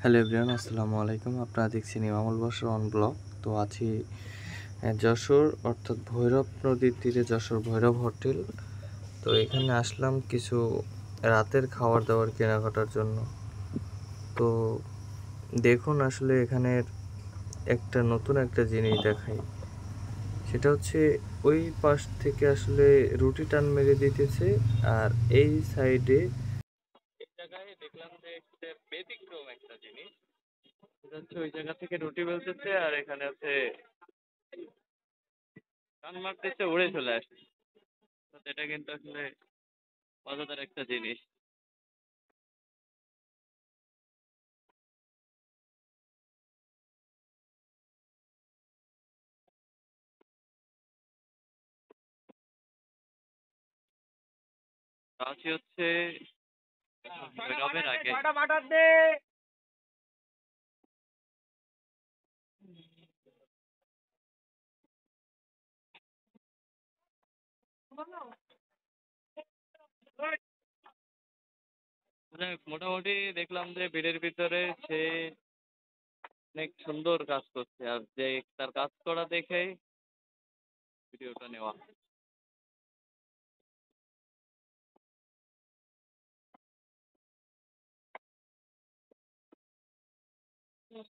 Hello everyone, আসসালামু আলাইকুম। আপনারা দেখছেন ইমামুল বশর অন ব্লগ। তো আছি যশোর, অর্থাৎ ভৈরব নদীর তীরে যশোর ভৈরব হোটেল। তো এখানে আসলাম কিছু রাতের খাবার দাবার কেনাকাটার জন্য। তো দেখুন, আসলে এখানের নতুন একটা জিনিস দেখাই। সেটা হচ্ছে ওই পাশ থেকে আসলে রুটি টান মেরে দিতেছে, আর এই সাইডে এই জায়গায় দেখলাম যে ব্যতিক্রম একটা জিনিস। সেটা হচ্ছে ওই জায়গা থেকে রুটি বেলতেছে, আর এখানে হচ্ছে টান মারতেছে, উড়ে চলে আসছে। তো এটা কিন্তু আসলে মজাদার একটা জিনিস। আছি হচ্ছে ভৈরবের আগে। মোটামুটি দেখলাম যে ভিড়ের ভিতরে সে অনেক সুন্দর কাজ করছে, আর যে তার কাজ করা দেখেই ভিডিওটা নেওয়া।